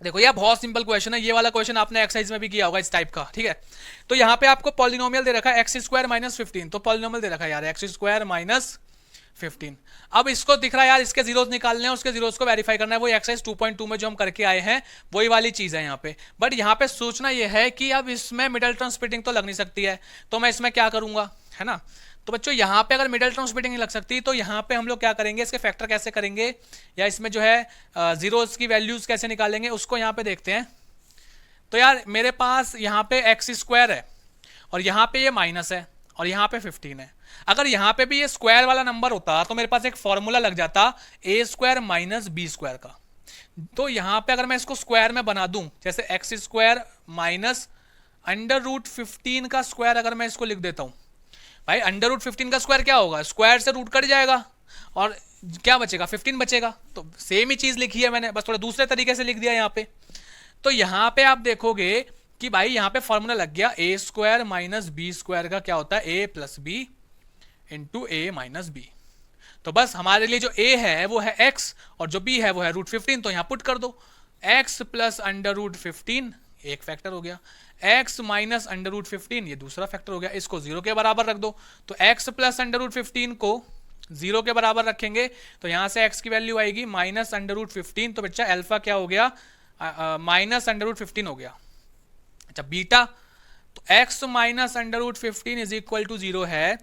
देखो यार बहुत सिंपल क्वेश्चन है, ये वाला क्वेश्चन आपने एक्सरसाइज में भी किया होगा इस टाइप का, ठीक है। तो यहाँ पे आपको पॉलिनोमियल दे रखा है एक्स स्क्वायर माइनस 15, तो पॉलिनोमियल दे रखा है यार एक्स स्क्वायर माइनस 15। अब इसको दिख रहा है यार इसके जीरोस निकालने हैं, उसके जीरोस को वेरीफाई करना है, वो एक्सरसाइज 2.2 में जो हम करके आए हैं वही वाली चीज है यहाँ पे। बट यहाँ पे सोचना ये है कि अब इसमें मिडल टर्म स्प्लिटिंग तो लग नहीं सकती है, तो मैं इसमें क्या करूंगा, है ना। तो बच्चों यहाँ पे अगर मिडल टर्म स्प्लिटिंग नहीं लग सकती तो यहाँ पे हम लोग क्या करेंगे, इसके फैक्टर कैसे करेंगे या इसमें जो है जीरोस की वैल्यूज कैसे निकालेंगे उसको यहाँ पे देखते हैं। तो यार मेरे पास यहाँ पे एक्स स्क्वायर है और यहाँ पे ये माइनस है और यहाँ पे 15 है। अगर यहाँ पे भी ये स्क्वायर वाला नंबर होता तो मेरे पास एक फॉर्मूला लग जाता ए स्क्वायर माइनस बी स्क्वायर का। तो यहाँ पे अगर मैं इसको स्क्वायर में बना दूं, जैसे x square minus under root 15 का स्क्वायर अगर मैं इसको लिख देता हूँ, भाई अंडर रूट 15 का स्क्वायर क्या होगा, स्क्वायर से रूट कट जाएगा और क्या बचेगा, 15 बचेगा। तो सेम ही चीज लिखी है मैंने, बस थोड़ा दूसरे तरीके से लिख दिया यहाँ पे। तो यहाँ पे आप देखोगे कि भाई यहाँ पे फॉर्मूला लग गया ए स्क्वायर माइनस बी स्क्वायर का क्या होता है, ए प्लस बी इंटू ए माइनस बी। तो बस हमारे लिए जो ए है वो है एक्स और जो बी है वो है रूट 15, तो यहाँ पुट कर दो एक्स प्लस अंडर रूट 15 एक फैक्टर हो गया, x माइनस अंडर रूट 15 ये दूसरा फैक्टर हो गया, इसको 0 के बराबर रख दो। तो x प्लस अंडर रूट 15 को 0 के बराबर रखेंगे तो यहां से x की वैल्यू आएगी माइनस अंडर रूट 15, तो बच्चा अल्फा क्या हो गया, माइनस अंडर रूट 15 हो गया। अच्छा बीटा, तो x minus under root 15 is equal to 0 है,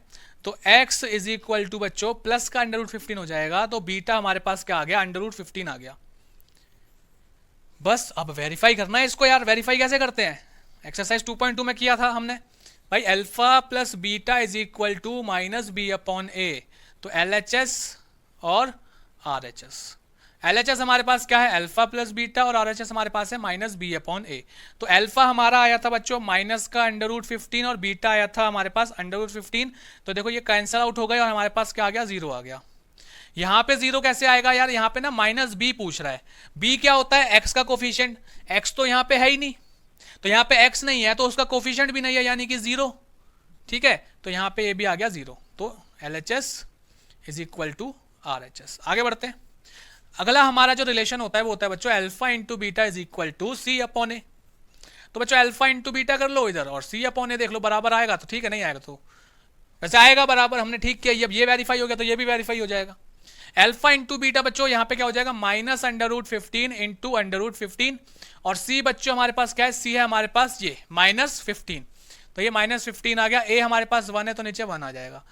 तो x इज इक्वल टू बच्चों प्लस का अंडर रूट 15 हो जाएगा, तो बीटा हमारे पास क्या आ गया, अंडर रूट 15 आ गया। बस अब वेरीफाई करना है इसको यार, वेरीफाई कैसे करते हैं, एक्सरसाइज 2.2 में किया था हमने भाई, alpha plus beta is equal to minus B upon A, तो LHS और RHS। LHS हमारे पास क्या है, अल्फा प्लस बीटा, और RHS हमारे पास है माइनस बी अपॉन ए। तो अल्फा हमारा आया था बच्चों माइनस का अंडर रूट 15 और बीटा आया था हमारे पास अंडर रूट 15। तो देखो ये कैंसिल आउट हो गए और हमारे पास क्या आ गया, 0 आ गया। यहाँ पे 0 कैसे आएगा यार, यहाँ पे ना माइनस बी पूछ रहा है, बी क्या होता है, एक्स का कोफिशिएंट, एक्स तो यहाँ पे है ही नहीं, तो यहाँ पे x नहीं है तो उसका कोफिशिएंट भी नहीं है यानी कि 0, ठीक है। तो यहाँ पे ये भी आ गया 0, तो LHS is equal to RHS। आगे बढ़ते हैं, अगला हमारा जो रिलेशन होता है वो होता है बच्चों alpha into beta is equal to C upon A. तो बच्चों अल्फा इंटू बीटा कर लो इधर और सी अपॉन ए देख लो, बराबर आएगा तो ठीक है, नहीं आएगा तो वैसे आएगा बराबर, हमने ठीक किया, ये वेरीफाई हो गया तो ये भी वेरीफाई हो जाएगा। अल्फा इंटू बीटा बच्चों यहाँ पे क्या हो जाएगा, minus under root 15 into under root 15, और सी बच्चों हमारे पास क्या है, सी है हमारे पास ये माइनस 15, तो ये माइनस 15 आ गया। ए हमारे पास 1 है तो नीचे 1 आ जाएगा।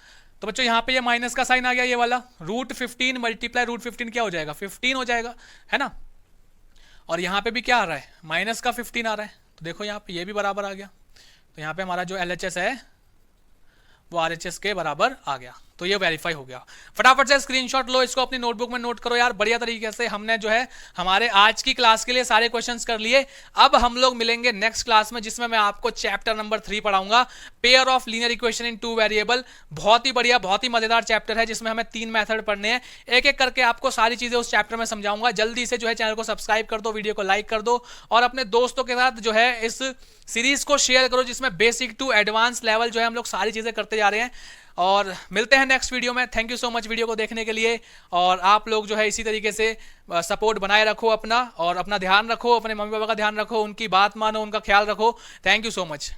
तो बच्चों यहाँ पे ये माइनस का साइन आ गया, ये वाला रूट 15 मल्टीप्लाई रूट 15 क्या हो जाएगा, 15 हो जाएगा, है ना। और यहाँ पे भी क्या आ रहा है, माइनस का 15 आ रहा है, तो देखो यहाँ पे ये भी बराबर आ गया। तो यहाँ पे हमारा जो LHS है वो RHS के बराबर आ गया, तो ये वेरीफाई हो गया। फटाफट से स्क्रीनशॉट लो, इसको अपनी नोटबुक में नोट करो यार। बढ़िया तरीके से हमने जो है हमारे आज की क्लास के लिए सारे क्वेश्चंस कर लिए। अब हम लोग मिलेंगे नेक्स्ट क्लास में जिसमें मैं आपको चैप्टर नंबर 3 पढ़ाऊंगा, pair of linear equation in 2 variable. बहुत ही बढ़िया, बहुत ही मजेदार चैप्टर है जिसमें हमें 3 मेथड पढ़ने हैं, एक एक करके आपको सारी चीजें उस चैप्टर में समझाऊंगा। जल्दी से जो है चैनल को सब्सक्राइब कर दो, वीडियो को लाइक कर दो और अपने दोस्तों के साथ जो है इस सीरीज को शेयर करो जिसमें बेसिक टू एडवांस लेवल जो है हम लोग सारी चीजें करते जा रहे हैं। और मिलते हैं नेक्स्ट वीडियो में। Thank you so much video को देखने के लिए, और आप लोग जो है इसी तरीके से सपोर्ट बनाए रखो अपना, और अपना ध्यान रखो, अपने मम्मी पापा का ध्यान रखो, उनकी बात मानो, उनका ख्याल रखो। Thank you so much.